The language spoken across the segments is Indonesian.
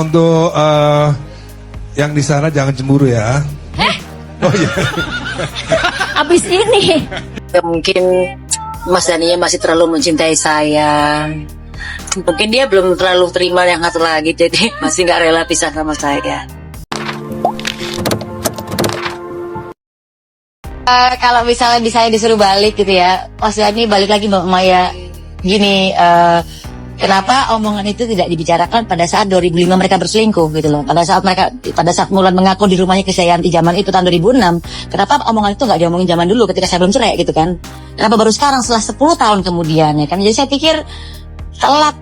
Untuk yang di sana jangan cemburu ya. Oh iya. Abis ini. Mungkin Mas Daniel masih terlalu mencintai saya. Mungkin dia belum terlalu terima yang satu lagi, jadi masih nggak rela pisah sama saya. Kalau misalnya saya disuruh balik gitu ya, Mas Dani balik lagi Mbak Maya. Gini, kenapa omongan itu tidak dibicarakan pada saat 2005 mereka berselingkuh gitu loh. Pada saat Mulan mengaku di rumahnya ke Sayanti zaman itu tahun 2006. Kenapa omongan itu nggak diomongin zaman dulu ketika saya belum cerai gitu kan? Kenapa baru sekarang setelah 10 tahun kemudian ya kan? Jadi saya pikir telat.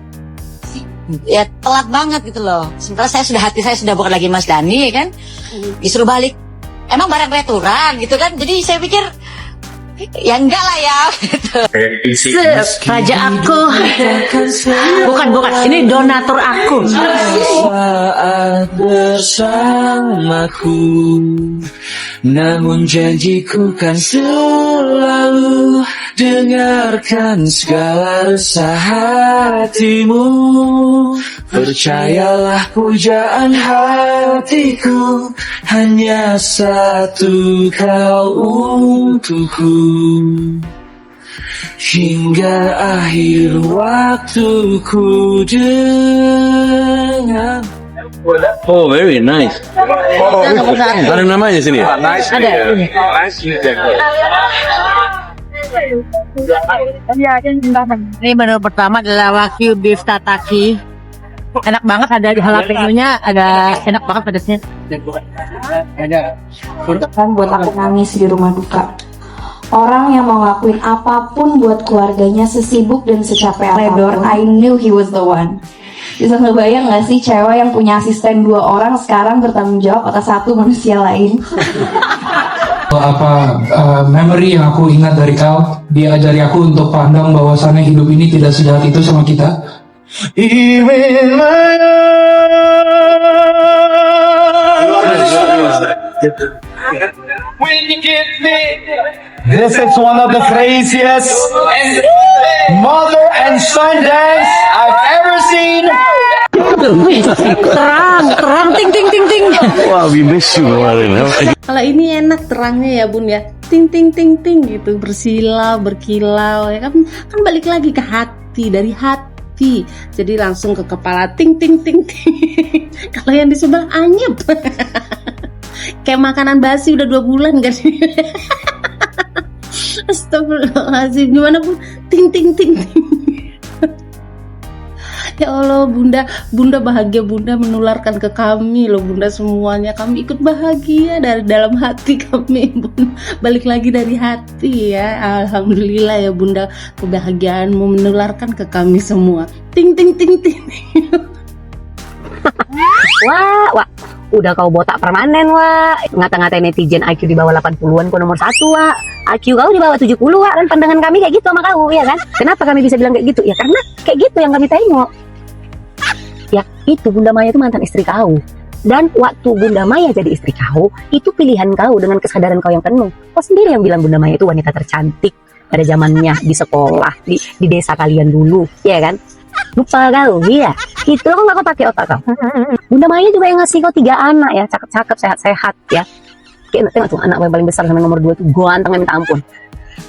Ya telat banget gitu loh. Sementara hati saya sudah bukan lagi Mas Dani ya kan? Disuruh balik. Emang barang restoran gitu kan? Jadi saya pikir ya enggak lah ya gitu. Raja aku bukan ini donatur aku. Saat bersamaku, namun janjiku kan selalu dengarkan segala resah hatimu. Percayalah pujaan hatiku hanya satu, kau untukku hingga akhir waktuku dengan. Oh, very nice. Ada namanya sini ya? Ada. Ini menu pertama adalah Wagyu beef tataki. Enak banget, ada jalapeno-nya, ada enak banget pedasnya. Kan buat aku nangis di rumah duka. Orang yang mau ngelakuin apapun buat keluarganya, sesibuk dan secapek apapun. I knew he was the one. Bisa ngebayang gak sih cewek yang punya asisten 2 orang sekarang bertanggung jawab atas 1 manusia lain? Memory yang aku ingat dari kau, dia ajari aku untuk pandang bahwasannya hidup ini tidak sejahat itu sama kita. This is one of the craziest mother and son dance I've ever seen. Terang, ting ting ting ting. Wah, we miss you kemarin. Kalau ini enak terangnya ya Bun ya, ting ting ting ting gitu, bersilau berkilau ya kan balik lagi ke hati, dari hati jadi langsung ke kepala, ting ting ting ting. Kalau yang di sebelah anyep kayak makanan basi udah 2 bulan kan. Astagfirullahaladzim, gimana Bun, ting ting ting ting. Ya Allah Bunda bahagia, Bunda menularkan ke kami loh Bunda, semuanya kami ikut bahagia dari dalam hati kami Bun. Balik lagi dari hati ya. Alhamdulillah ya Bunda, kebahagiaanmu menularkan ke kami semua. Ting ting ting ting. Wah, udah kau botak permanen wah. Ngata-ngatain netizen IQ di bawah 80-an kau nomor 1 wah. IQ kau di bawah 70 wah. Dan pandangan kami kayak gitu sama kau ya kan. Kenapa kami bisa bilang kayak gitu? Ya karena kayak gitu yang kami tengok. Ya itu Bunda Maya itu mantan istri kau. Dan waktu Bunda Maya jadi istri kau, itu pilihan kau dengan kesadaran kau yang penuh. Kau sendiri yang bilang Bunda Maya itu wanita tercantik pada zamannya di sekolah, di desa kalian dulu, ya kan? Lupa kau, iya. Itu kok gak kau pakai otak kau. Bunda Maya juga yang ngasih kau 3 anak ya, cakep-cakep, sehat-sehat ya. Kayak tengok tuh anak yang paling besar sama nomor 2 tuh ganteng minta ampun.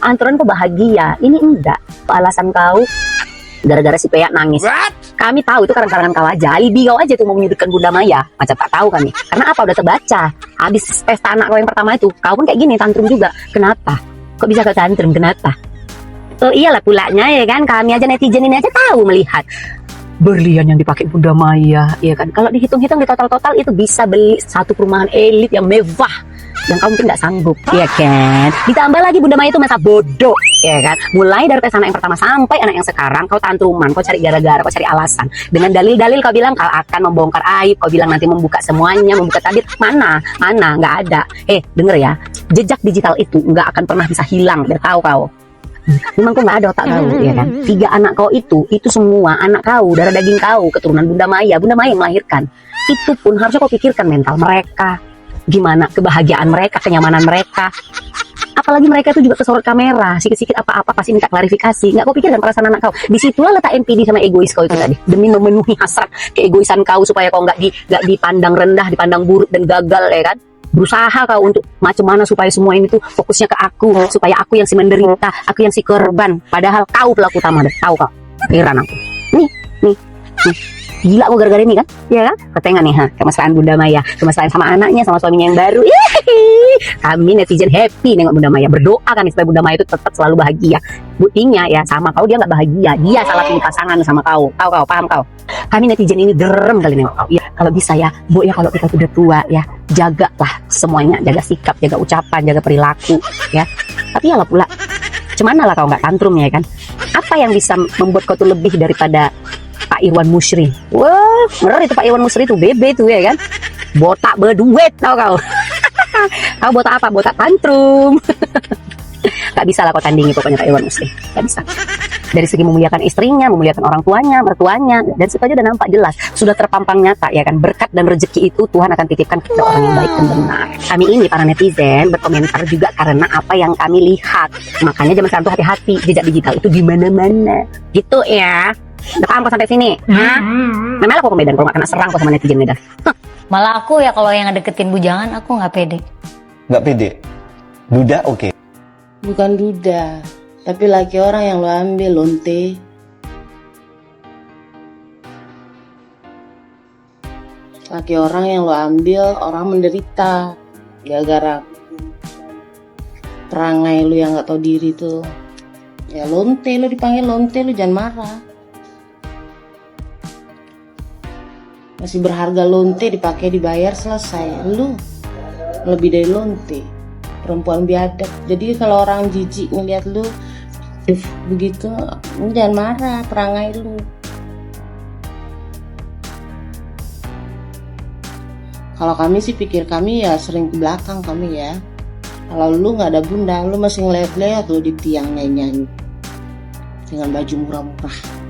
Anturan kau bahagia, ini enggak. Alasan kau gara-gara si Pea nangis. Kami tahu itu karangan kau aja, alibi kau aja tuh mau menyudutkan Bunda Maya. Macam tak tahu kami. Karena apa, udah terbaca. Habis pesta anak kau yang pertama itu, kau pun kayak gini, tantrum juga. Kenapa? Kok bisa kau tantrum? Kenapa? Oh iyalah pulanya ya kan, kami aja netizen ini aja tahu melihat berlian yang dipakai Bunda Maya, ya kan. Kalau dihitung-hitung di total-total itu bisa beli 1 perumahan elit yang mewah yang kamu mungkin nggak sanggup, ya kan. Ditambah lagi Bunda Maya itu masa bodoh, ya kan. Mulai dari tes anak yang pertama sampai anak yang sekarang, kau tantruman, kau cari gara-gara, kau cari alasan dengan dalil-dalil. Kau bilang kau akan membongkar aib, kau bilang nanti membuka semuanya, membuka tabir. Mana nggak ada. Denger ya, jejak digital itu nggak akan pernah bisa hilang, biar tahu kau. Memang kau nggak ada otak kau, ya kan. 3 anak kau itu semua anak kau, darah daging kau, keturunan Bunda Maya yang melahirkan. Itu pun harusnya kau pikirkan mental mereka, gimana kebahagiaan mereka, kenyamanan mereka. Apalagi mereka itu juga kesorot kamera, sikit-sikit apa-apa pasti minta klarifikasi. Nggak kau pikirkan perasaan anak kau? Disitulah letak NPD sama egois kau itu tadi, demi memenuhi hasrat keegoisan kau supaya kau nggak dipandang rendah, dipandang buruk dan gagal, ya kan? Berusaha kau untuk macam mana supaya semua ini tuh fokusnya ke aku, supaya aku yang si menderita, aku yang si korban. Padahal kau pelaku utama deh, tahu kau? Heran aku. Nih. Gila aku gara-gara ini kan, ya kan? Ketengah nih, kemesraan Bunda Maya, kemesraan sama anaknya, sama suaminya yang baru. Kami netizen happy nengok Bunda Maya, berdoa kan supaya Bunda Maya itu tetap selalu bahagia. Buktinya ya sama kau dia nggak bahagia, dia salah pilih pasangan sama kau. Tahu kau, paham kau? Kami netizen ini derem kali nengok kau. Ya kalau bisa ya, Bu ya kalau kita sudah tua ya, jagalah semuanya, jaga sikap, jaga ucapan, jaga perilaku, ya. Tapi ya lah pula, cemana lah kau nggak tantrum ya kan? Apa yang bisa membuat kau tuh lebih daripada Pak Irwan Musyri? Wah, ngeri itu Pak Irwan Musyri itu bebe tuh ya kan, botak berduet tau kau. Kau botak apa? Botak tantrum. Gak bisa lah kau tandingi pokoknya Pak Irwan Musyri, gak bisa. Dari segi memuliakan istrinya, memuliakan orang tuanya, mertuanya, dan situ aja udah nampak jelas, sudah terpampang nyata ya kan, berkat dan rezeki itu Tuhan akan titipkan kepada orang yang baik dan benar. Kami ini para netizen berkomentar juga karena apa yang kami lihat, makanya zaman sekarang tuh hati-hati, jejak digital itu di mana-mana, gitu ya. Udah paham kok sampai sini? Memang aku ke Medan, kalau gak kena serang kok sama netizen Medan. Malah aku ya kalau yang deketin bujangan aku nggak pede. Nggak pede? Duda oke. Bukan duda, tapi laki orang yang lo ambil, lonte. Laki orang yang lo ambil, orang menderita gara-gara perangai lu yang nggak tahu diri tuh. Ya lonte, lu dipanggil lonte, lu jangan marah. Masih berharga lonte, dipakai, dibayar, selesai. Lu lebih dari lonte, perempuan biadab. Jadi kalau orang jijik ngeliat lu begitu, jangan marah, perangai lu. Kalau kami sih pikir kami ya sering ke belakang kami ya. Kalau lu nggak ada bunda, lu masih ngeliat-liat lu di tiang nyanyi dengan baju murah-murah.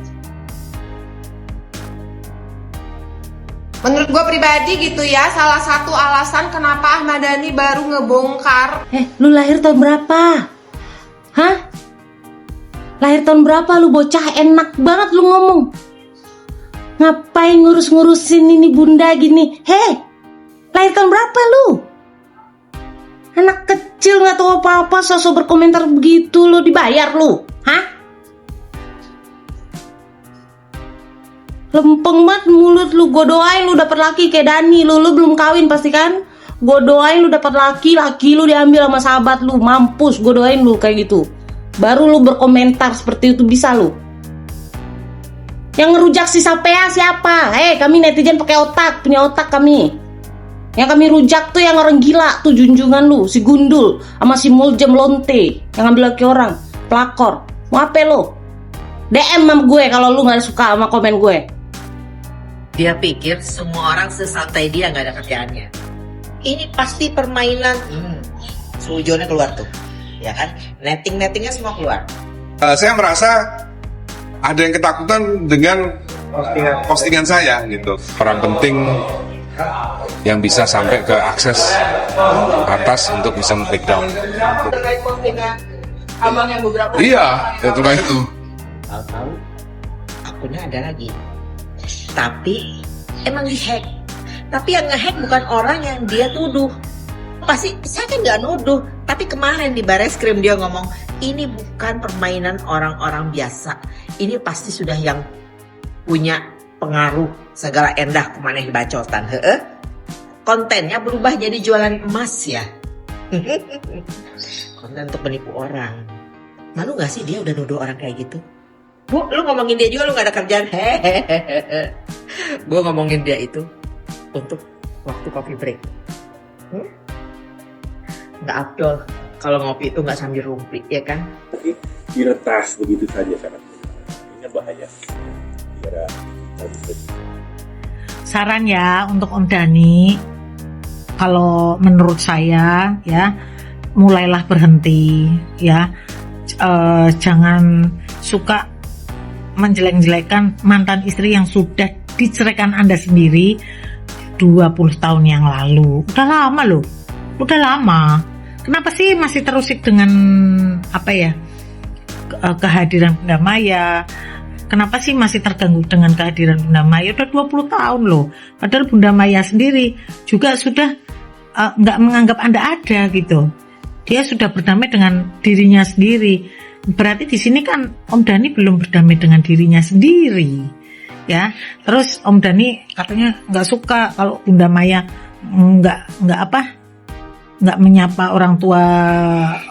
Menurut gue pribadi gitu ya, salah satu alasan kenapa Ahmad Dhani baru ngebongkar. Lu lahir tahun berapa? Hah? Lahir tahun berapa lu bocah? Enak banget lu ngomong. Ngapain ngurus-ngurusin ini bunda gini? Lahir tahun berapa lu? Anak kecil nggak tahu apa-apa, sosok berkomentar begitu, lu dibayar lu? Hah? Lempeng banget mulut lu. Gue doain lu dapet laki kayak Dani. Lu belum kawin pasti kan? Gue doain lu dapet laki lu diambil sama sahabat lu. Mampus, gue doain lu kayak gitu. Baru lu berkomentar seperti itu bisa lu. Yang ngerujak si Sapea siapa? Kami netizen pakai otak, punya otak kami. Yang kami rujak tuh yang orang gila tuh, junjungan lu, si Gundul sama si Muljem Lonte yang ngambil laki orang, pelakor. Mau apa lu? DM sama gue kalau lu gak suka sama komen gue. Dia pikir semua orang sesantai dia, nggak ada kerjaannya. Ini pasti permainan. Sujonnya keluar tuh, ya kan? Nettingnya semua keluar. Saya merasa ada yang ketakutan dengan postingan saya gitu. Orang penting yang bisa sampai ke akses atas untuk bisa breakdown. Terkait postingan abang yang beberapa. Iya, itu. Tahu-tahu akunnya ada lagi. Tapi emang dihack. Tapi yang ngehack bukan orang yang dia tuduh. Pasti saya kan nggak nuduh. Tapi kemarin di Bareskrim dia ngomong, ini bukan permainan orang-orang biasa. Ini pasti sudah yang punya pengaruh segala endah kemana bacotan. Kontennya berubah jadi jualan emas ya. Konten untuk menipu orang. Malu gak sih dia udah nuduh orang kayak gitu? Bu, lu ngomongin dia juga lu gak ada kerjaan. Gue ngomongin dia itu untuk waktu coffee break. Gak afdol kalau ngopi itu gak sambil rumpi, ya kan? Tapi diretas begitu saja sangat. Ini bahaya. Saran ya untuk Om Dhani, kalau menurut saya ya, mulailah berhenti ya. Jangan suka menjelek-jelekan mantan istri yang sudah diceraikan Anda sendiri 20 tahun yang lalu. Udah lama loh, udah lama. Kenapa sih masih terusik dengan apa ya, kehadiran Bunda Maya? Kenapa sih masih terganggu dengan kehadiran Bunda Maya? Udah 20 tahun loh. Padahal Bunda Maya sendiri juga sudah nggak menganggap Anda ada gitu. Dia sudah berdamai dengan dirinya sendiri. Berarti di sini kan Om Dhani belum berdamai dengan dirinya sendiri, ya. Terus Om Dhani katanya nggak suka kalau Bunda Maya nggak menyapa orang tua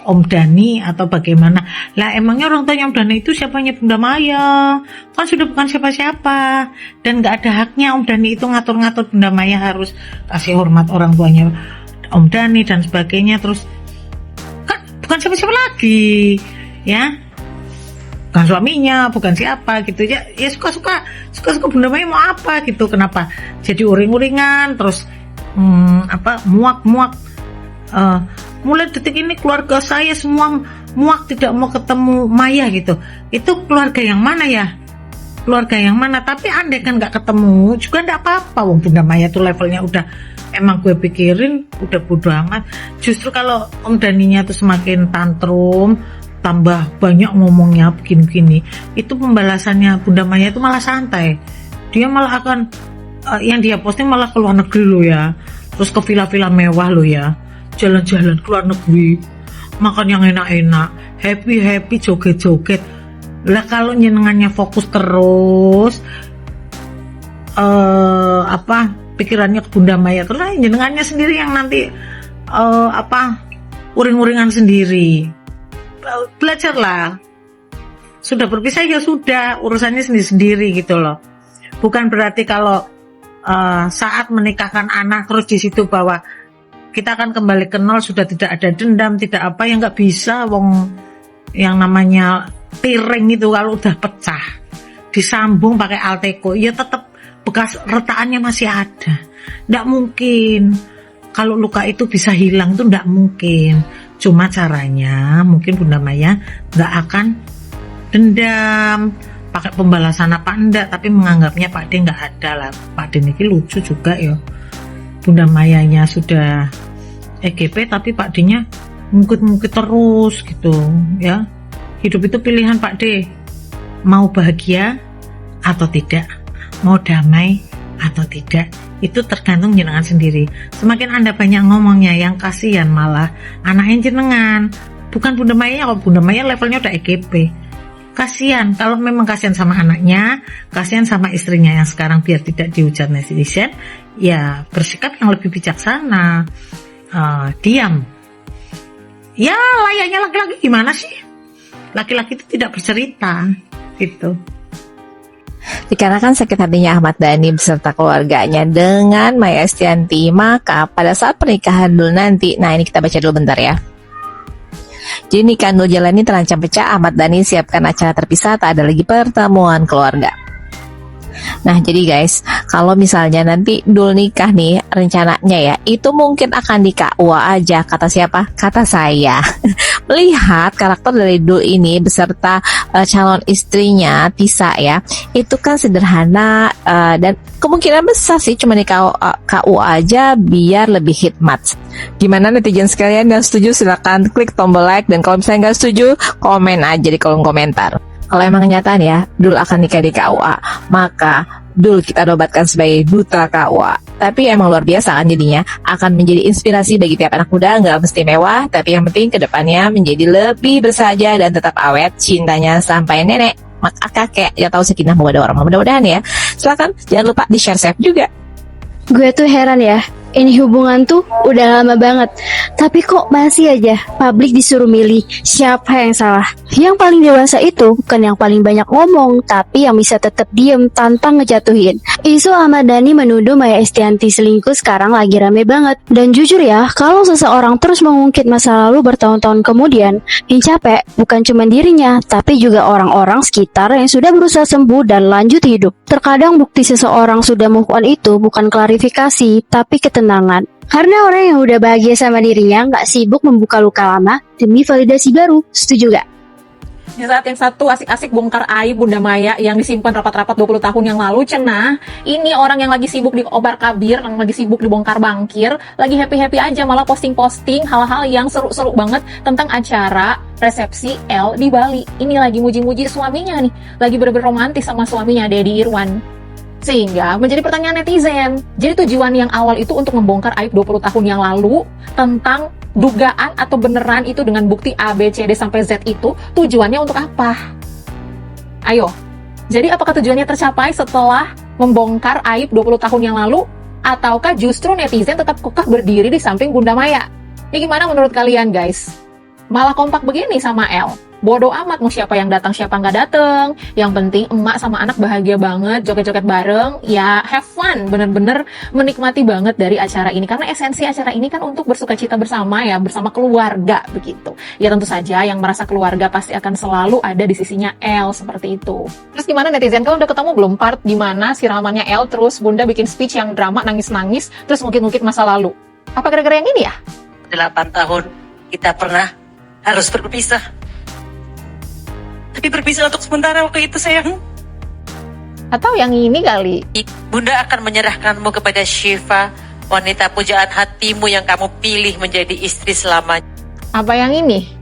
Om Dhani atau bagaimana. Lah emangnya orang tuanya Om Dhani itu siapanya Bunda Maya? Kan sudah bukan siapa-siapa. Dan nggak ada haknya Om Dhani itu ngatur-ngatur Bunda Maya harus kasih hormat orang tuanya Om Dhani dan sebagainya. Terus kan bukan siapa-siapa lagi, ya. Bukan suaminya, bukan siapa gitu ya. Ya suka-suka Bunda Maya mau apa gitu. Kenapa jadi uring-uringan terus muak-muak. Mulai detik ini keluarga saya semua muak tidak mau ketemu Maya gitu. Itu keluarga yang mana ya? Keluarga yang mana? Tapi andai kan nggak ketemu juga nggak apa-apa. Wong Bunda Maya tuh levelnya udah, emang gue pikirin udah bodo amat. Justru kalau Om Dhaninya tuh semakin tantrum, tambah banyak ngomongnya begini-begini, itu pembalasannya Bunda Maya itu malah santai. Dia malah akan yang dia posting malah ke luar negeri lo ya, terus ke villa-villa mewah lo ya, jalan-jalan ke luar negeri, makan yang enak-enak, happy joget-joget. Lah kalau nyenengannya fokus terus pikirannya ke Bunda Maya terus, nyenengannya sendiri yang nanti uring-uringan sendiri. Belajarlah, sudah berpisah ya sudah, urusannya sendiri-sendiri gitu loh. Bukan berarti kalau saat menikahkan anak terus di situ bahwa kita akan kembali ke nol, sudah tidak ada dendam, tidak apa, yang nggak bisa. Wong yang namanya piring itu kalau udah pecah disambung pakai Alteco ya tetap bekas retakannya masih ada. Nggak mungkin kalau luka itu bisa hilang, tuh nggak mungkin. Cuma caranya mungkin Bunda Maya nggak akan dendam pakai pembalasan apa enggak, tapi menganggapnya Pak D nggak ada lah. Pak D ini lucu juga ya, Bunda Mayanya sudah EGP tapi Pak D-nya mungkit-mungkit terus gitu ya. Hidup itu pilihan Pak D, mau bahagia atau tidak, mau damai atau tidak, itu tergantung jenengan sendiri. Semakin Anda banyak ngomongnya, yang kasihan malah anaknya jenengan, bukan Bunda Maya. Kalau Bunda Maya levelnya udah EGP, kasihan. Kalau memang kasihan sama anaknya, kasihan sama istrinya yang sekarang biar tidak dihujat netizen, ya bersikap yang lebih bijaksana. Diam. Ya layaknya laki-laki gimana sih? Laki-laki itu tidak bercerita gitu. Dikarenakan sakit hatinya Ahmad Dhani beserta keluarganya dengan Maya Estianty, maka pada saat pernikahan Dul nanti, nah ini kita baca dulu bentar ya. Jadi nikahan Dul Jalani terancam pecah, Ahmad Dhani siapkan acara terpisah, tak ada lagi pertemuan keluarga. Nah jadi guys, kalau misalnya nanti Dul nikah nih, rencananya ya, itu mungkin akan di KUA aja. Kata siapa? Kata saya. Melihat karakter dari Dul ini beserta calon istrinya Tisa ya, itu kan sederhana dan kemungkinan besar sih cuma di KUA aja biar lebih hikmat. Gimana netizen sekalian yang setuju silahkan klik tombol like, dan kalau misalnya nggak setuju komen aja di kolom komentar. Kalau emang kenyataan ya Dul akan nikah di KUA, maka Dul kita nobatkan sebagai duta KUA. Tapi emang luar biasa kan, jadinya akan menjadi inspirasi bagi tiap anak muda. Nggak mesti mewah, tapi yang penting kedepannya menjadi lebih bersahaja dan tetap awet cintanya sampai nenek kakek. Ya tahu sakinah mawaddah warahmah, mudah-mudahan ya. Silakan jangan lupa di share, save juga. Gue tuh heran ya, ini hubungan tuh udah lama banget, tapi kok masih aja publik disuruh milih siapa yang salah. Yang paling dewasa itu bukan yang paling banyak ngomong, tapi yang bisa tetap diem tanpa ngejatuhin. Isu Ahmad Dhani menuduh Maya Estianty selingkuh sekarang lagi rame banget. Dan jujur ya, kalau seseorang terus mengungkit masa lalu bertahun-tahun kemudian, yang capek bukan cuma dirinya, tapi juga orang-orang sekitar yang sudah berusaha sembuh dan lanjut hidup. Terkadang bukti seseorang sudah move on itu bukan klarifikasi, tapi ketenangan. Karena orang yang udah bahagia sama dirinya nggak sibuk membuka luka lama demi validasi baru. Setuju gak? Di saat yang satu asik-asik bongkar aib Bunda Maya yang disimpan rapat-rapat 20 tahun yang lalu, cenah. Ini orang yang lagi sibuk di obar-kabir, yang lagi sibuk dibongkar bangkir, lagi happy-happy aja malah posting-posting hal-hal yang seru-seru banget tentang acara resepsi L di Bali. Ini lagi muji-muji suaminya nih, lagi bener-bener romantis sama suaminya, Deddy Irwan. Sehingga menjadi pertanyaan netizen. Jadi tujuan yang awal itu untuk membongkar aib 20 tahun yang lalu tentang dugaan atau beneran itu dengan bukti A, B, C, D sampai Z itu tujuannya untuk apa? Ayo. Jadi apakah tujuannya tercapai setelah membongkar aib 20 tahun yang lalu? Ataukah justru netizen tetap kekeh berdiri di samping Bunda Maya? Ini gimana menurut kalian guys? Malah kompak begini sama L. Bodoh amat mau siapa yang datang siapa nggak datang. Yang penting emak sama anak bahagia banget, joget-joget bareng. Ya have fun, bener-bener menikmati banget dari acara ini. Karena esensi acara ini kan untuk bersukacita bersama ya, bersama keluarga begitu. Ya tentu saja yang merasa keluarga pasti akan selalu ada di sisinya L seperti itu. Terus gimana netizen, kalau udah ketemu belum part dimana siramannya L terus Bunda bikin speech yang drama nangis-nangis terus ngungkit-ngungkit masa lalu? Apa gara-gara yang ini ya? 8 tahun kita pernah harus berpisah. Tapi berpisah untuk sementara waktu itu sayang. Atau yang ini kali. Bunda akan menyerahkanmu kepada Syifa, wanita pujaan hatimu yang kamu pilih menjadi istri selamanya. Apa yang ini?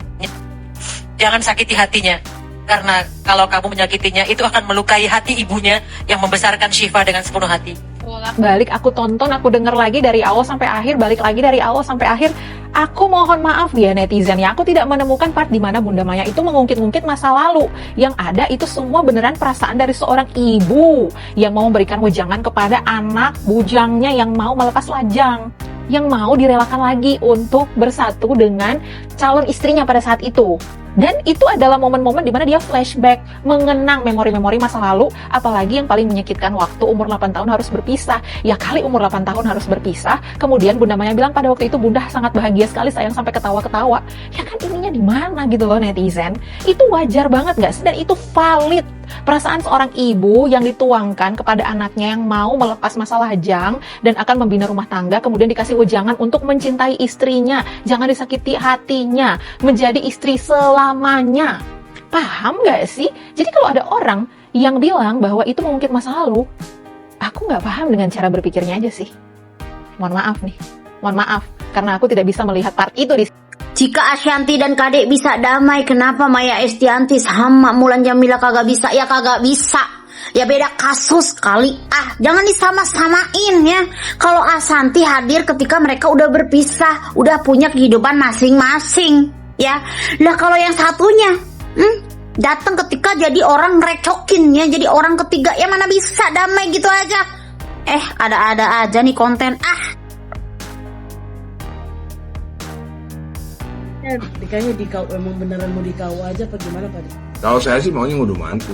Jangan sakiti hatinya. Karena kalau kamu menyakitinya, itu akan melukai hati ibunya yang membesarkan Syifa dengan sepenuh hati. Bolak-balik aku tonton, aku denger lagi dari awal sampai akhir, balik lagi dari awal sampai akhir. Aku mohon maaf ya netizen ya, aku tidak menemukan part di mana Bunda Maya itu mengungkit-ungkit masa lalu. Yang ada itu semua beneran perasaan dari seorang ibu yang mau memberikan wejangan kepada anak bujangnya yang mau melepas lajang, yang mau direlakan lagi untuk bersatu dengan calon istrinya pada saat itu. Dan itu adalah momen-momen dimana dia flashback, mengenang memori-memori masa lalu, apalagi yang paling menyakitkan waktu umur 8 tahun harus berpisah. Ya kali umur 8 tahun harus berpisah, kemudian Bunda Maya bilang pada waktu itu Bunda sangat bahagia sekali sayang sampai ketawa-ketawa. Ya kan ininya di mana gitu loh netizen. Itu wajar banget gak sih? Dan itu valid. Perasaan seorang ibu yang dituangkan kepada anaknya yang mau melepas masa lajang dan akan membina rumah tangga, kemudian dikasih wejangan untuk mencintai istrinya, jangan disakiti hatinya, menjadi istri selamanya. Paham gak sih? Jadi kalau ada orang yang bilang bahwa itu mengungkit masa lalu, aku gak paham dengan cara berpikirnya aja sih. Mohon maaf nih, mohon maaf karena aku tidak bisa melihat part itu di. Jika Ashanti dan Kadek bisa damai, kenapa Maya Estianti sama Mulan Jamila kagak bisa? Ya kagak bisa. Ya beda kasus kali. Jangan disama-samain ya. Kalau Ashanti hadir ketika mereka udah berpisah, udah punya kehidupan masing-masing, ya. Lah kalau yang satunya, datang ketika jadi orang ngerecokin ya, jadi orang ketiga, ya mana bisa damai gitu aja. Ada-ada aja nih konten. Nikahnya di kau emang beneran mau di kau aja apa gimana Pak? Kalau saya sih maunya ngunduh mantu.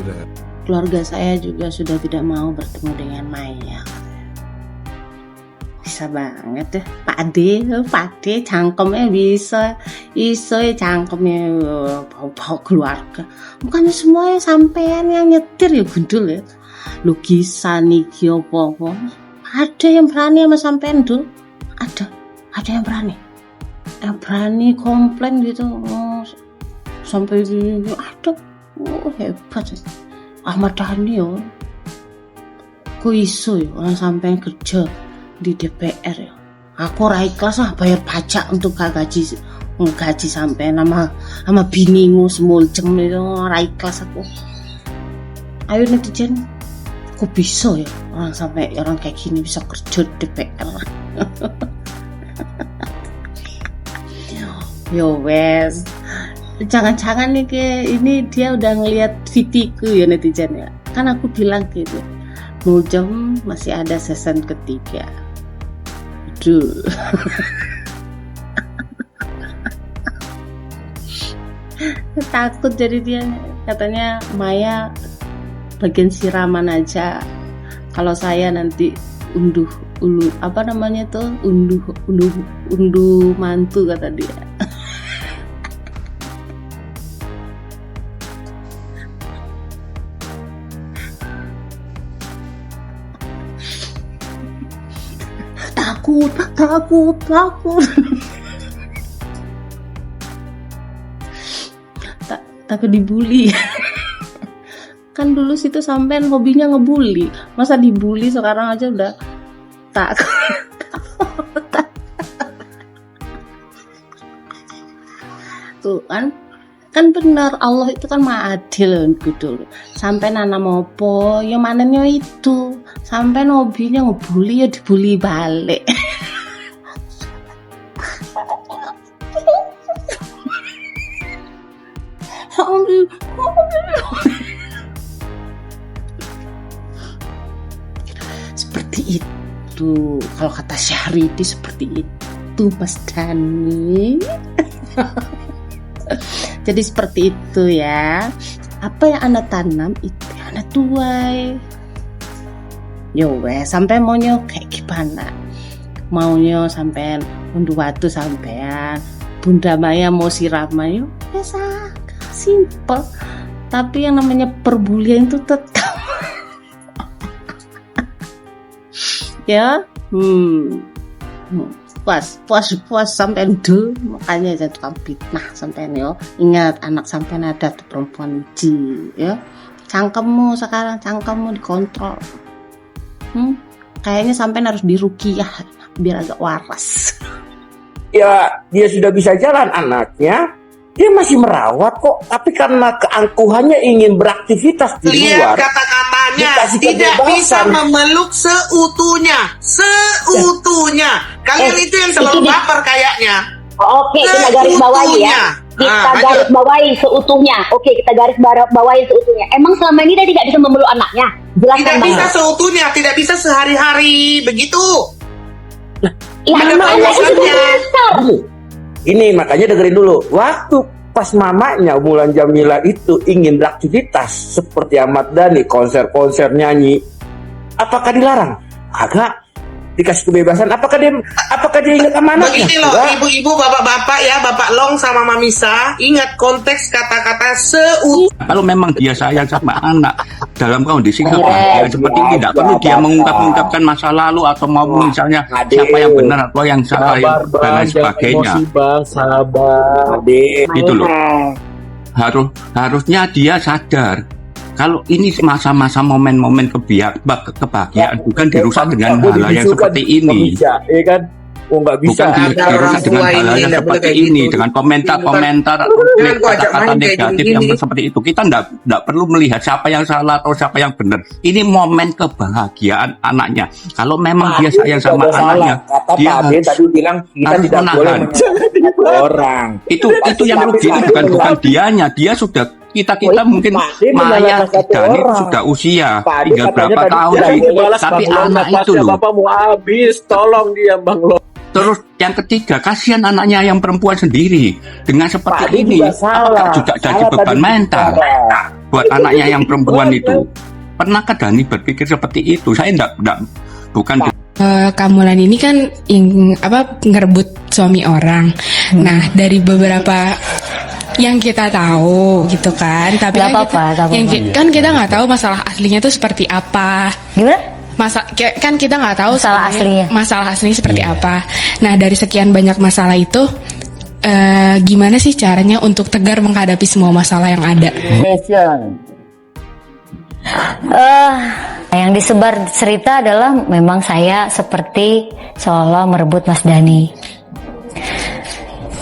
Keluarga saya juga sudah tidak mau bertemu dengan Maya. Bisa banget deh Pak Ade cangkemnya bisa ya cangkemnya bawa keluarga. Bukannya semuanya sampean yang nyetir ya gundul ya. Lukisan iki apa-apa. Ada yang berani sama sampean dul? Ada yang berani. Yang berani komplain gitu sampai ini ada hebat Ahmad Dhani ya kok iso ya orang sampai kerja di DPR ya. Aku ora ikhlas lah bayar pajak untuk gaji sampai sama binimu semulcem itu ora ikhlas aku. Ayo netizen, kok bisa ya orang sampai orang kayak gini bisa kerja di DPR. Yo wes, jangan-jangan nih ini dia udah ngelihat VT-ku ya netizen ya. Kan aku bilang gitu, Muljam masih ada season ketiga. Aduh. Takut jadi dia katanya Maya bagian siraman aja. Kalau saya nanti unduh mantu kata dia. Takut. takut dibully. Kan dulu situ sampean hobinya ngebully, masa dibully sekarang aja udah takut. Tuh kan benar, Allah itu kan maha adil gitu. Sampai nanam opo ya manennya itu, sampai hobinya ngebully ya dibully balik. Seperti itu kalau kata Syahrini, seperti itu Mas Dani. Jadi seperti itu ya. Apa yang Anda tanam itu yang Anda tuai. Yo weh, sampai maunya kayak gimana? Maunya sampai unduh watu sampean, Bunda Maya mau sirama yo, biasa, simple. Tapi yang namanya perbulian itu tetap. Ya, puas sampean dulu, makanya jadi tukang fitnah sampean yo. Ingat anak sampean ada tuh perempuan ji, ya. Cangkemmu sekarang, cangkemmu dikontrol. Kayaknya sampean harus diruqyah biar agak waras. Ya, dia sudah bisa jalan anaknya, dia masih merawat kok, tapi karena keangkuhannya ingin beraktivitas di luar. Lihat kata-katanya, tidak bisa memeluk seutuhnya. Kalian itu yang terlalu baper kayaknya. Oke, kita garis bawahi ya. Kita garis bawahi seutuhnya. Oke, kita garis bawahi seutuhnya. Emang selama ini dia tidak bisa memeluk anaknya? Tidak bisa seutuhnya, tidak bisa sehari-hari begitu. Ada alasannya. Ini makanya dengerin dulu. Waktu pas mamanya Mulan Jamila itu ingin beraktivitas seperti Ahmad Dhani, konser-konser nyanyi, apakah dilarang? Agak dikasih kebebasan. Apakah dia ingat sama anaknya? Begini loh, ibu-ibu, bapak-bapak ya, Bapak Long sama Mamisa, ingat konteks kata-kata Kalau memang dia sayang sama anak dalam kondisi kebahagiaan seperti ini, tidak perlu dia mengungkapkan masa lalu atau mau misalnya siapa yang benar atau yang salah dan lain sebagainya. Sabar, Gitu loh. Harusnya dia sadar kalau ini masa-masa momen-momen kebahagiaan bukan dirusak dengan hal yang seperti ini. Nggak bisa. Bukan dirusak dengan hal yang seperti ini, dengan komentar-komentar kata-kata negatif yang seperti itu. Kita nggak perlu melihat siapa yang salah atau siapa yang benar. Ini momen kebahagiaan anaknya. Kalau memang dia sayang sama anaknya, dia tadi bilang kita tidak boleh orang. Itu yang rugi itu bukan dianya. Dia sudah kita mungkin Maya Dhani sudah usia tinggal berapa tahun sih, tapi anak itu loh. Bapak mau habis, tolong dia Bang Lo. Terus yang ketiga, kasihan anaknya yang perempuan sendiri dengan seperti ini, apakah juga jadi beban mental buat anaknya yang perempuan itu? Pernahkah Dhani berpikir seperti itu? Saya bukan. Kamulan ini kan ngerebut suami orang. Nah, dari beberapa yang kita tahu gitu kan, tapi kan kita nggak tahu masalah aslinya itu seperti apa. Gimana? Kan kita nggak tahu masalah aslinya seperti apa. Nah, dari sekian banyak masalah itu, gimana sih caranya untuk tegar menghadapi semua masalah yang ada? Yang disebar cerita adalah memang saya seperti seolah merebut Mas Dhani.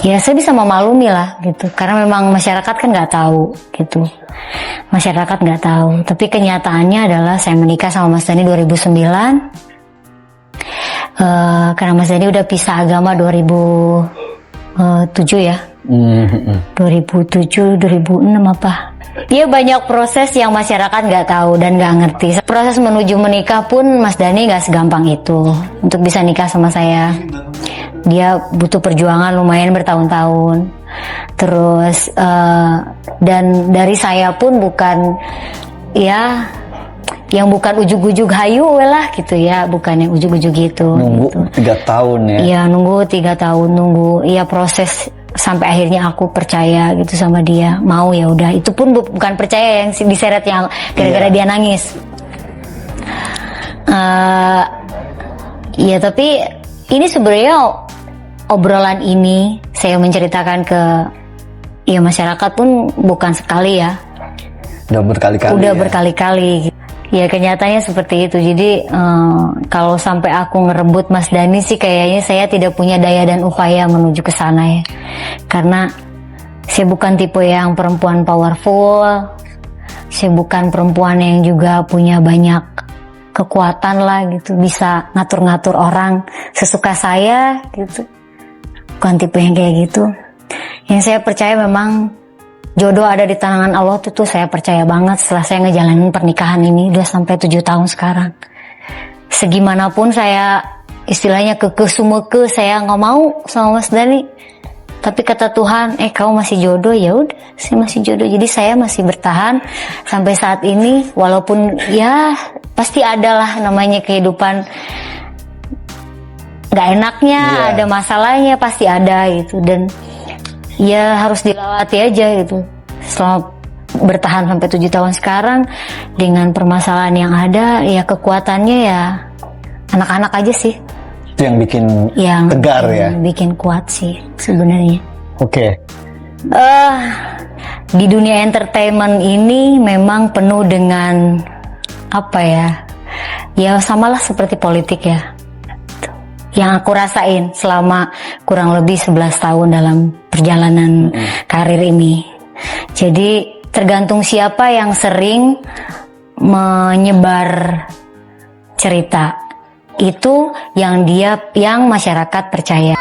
Ya saya bisa memaklumi lah gitu, karena memang masyarakat kan nggak tahu gitu. Masyarakat nggak tahu, tapi kenyataannya adalah saya menikah sama Mas Dhani 2009. Karena Mas Dhani udah pisah agama 2007 ya. 2007, 2006 apa? Dia banyak proses yang masyarakat nggak tahu dan nggak ngerti. Proses menuju menikah pun Mas Dhani nggak segampang itu untuk bisa nikah sama saya. Dia butuh perjuangan lumayan bertahun-tahun. Terus dan dari saya pun bukan ya yang bukan ujug-ujug hayu lah gitu ya, bukan yang ujug-ujug gitu. Nunggu gitu. 3 tahun ya? Iya nunggu 3 tahun, iya proses sampai akhirnya aku percaya gitu sama dia, mau ya udah. Itu pun bukan percaya yang diseret yang gara-gara dia nangis. Ya tapi ini sebenarnya obrolan ini saya menceritakan ke ya masyarakat pun bukan sekali ya, Udah berkali-kali. udah ya. berkali-kali. Ya kenyataannya seperti itu. Jadi kalau sampai aku ngerebut Mas Dhani sih kayaknya saya tidak punya daya dan upaya menuju ke sana ya. Karena saya bukan tipe yang perempuan powerful. Saya bukan perempuan yang juga punya banyak kekuatan lah gitu, bisa ngatur-ngatur orang sesuka saya gitu. Bukan tipe yang kayak gitu. Yang saya percaya memang jodoh ada di tangan Allah tuh saya percaya banget setelah saya ngejalanin pernikahan ini udah sampai 7 tahun sekarang. Segimanapun saya istilahnya kekeh saya nggak mau sama Mas Dhani. Tapi kata Tuhan, kamu masih jodoh, ya udah, saya masih jodoh. Jadi saya masih bertahan sampai saat ini, walaupun ya pasti adalah namanya kehidupan nggak enaknya, ada masalahnya pasti ada gitu, dan ya harus dilewati aja gitu. Selama bertahan sampai 7 tahun sekarang dengan permasalahan yang ada, ya kekuatannya ya anak-anak aja sih. Itu yang bikin Yang tegar ya. bikin kuat sih sebenarnya. Oke. Di dunia entertainment ini memang penuh dengan apa ya? Ya samalah seperti politik ya. Yang aku rasain selama kurang lebih 11 tahun dalam perjalanan karir ini. Jadi tergantung siapa yang sering menyebar cerita. Itu yang masyarakat percaya.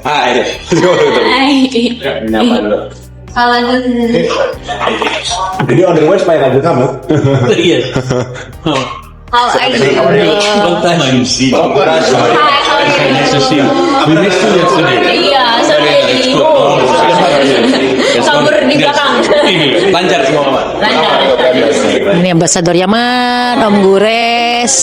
Hai. Nyapa dulu. Jadi order gue supaya ngajak kamu. Iya. How are you? Long time no see. Hi, how are you? Nice to see you. We missed you yesterday. Iya, sorry. Kabur di belakang. Lancar semua, Mama. Lancar. Ini Ambasador Yaman, Om Gures.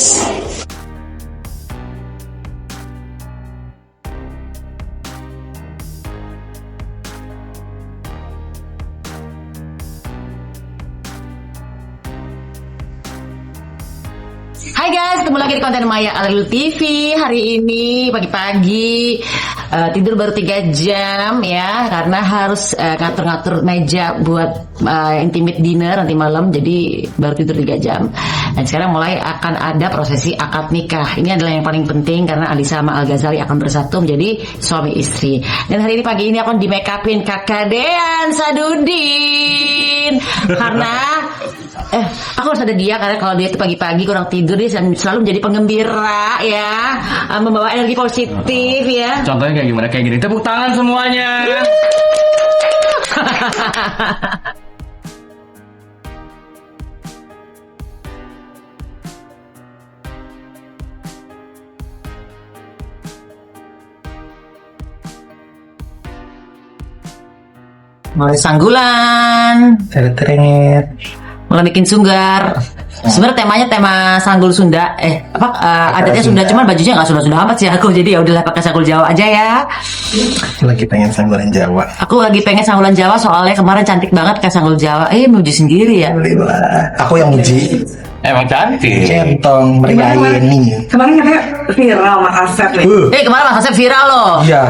Hai guys, ketemu lagi di konten Maya Alil TV. Hari ini pagi-pagi tidur baru 3 jam ya, karena harus ngatur-ngatur meja buat intimate dinner nanti malam. Jadi baru tidur 3 jam. Dan sekarang mulai akan ada prosesi akad nikah. Ini adalah yang paling penting karena Alisa sama Al Ghazali akan bersatu menjadi suami istri. Dan hari ini pagi ini aku di make upin Kakak Dean Sadudin karena aku harus ada dia, karena kalau dia itu pagi-pagi kurang tidur dia selalu menjadi penggembira ya, membawa energi positif ya. Contohnya kayak gimana? Kayak gini. Tepuk tangan semuanya. Mulai sanggulan, mulai bikin sunggar. Sebenarnya temanya tema sanggul Sunda, adatnya Sunda, cuman bajunya nggak Sunda amat sih aku, jadi ya udahlah pakai sanggul Jawa aja ya. Lagi pengen sanggulan Jawa. Aku lagi pengen sanggulan Jawa soalnya kemarin cantik banget kayak sanggul Jawa. Muji sendiri ya. Aku yang muji. Emang cantik. Centong meriah ini. Kemarin katanya viral Mas Asep nih. Kemarin Mas Asep viral loh. Iya.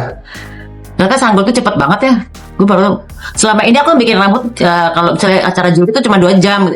Ternyata sanggul tuh cepet banget ya. Gue baru selama ini aku bikin rambut kalau misalnya acara juri itu cuma 2 jam.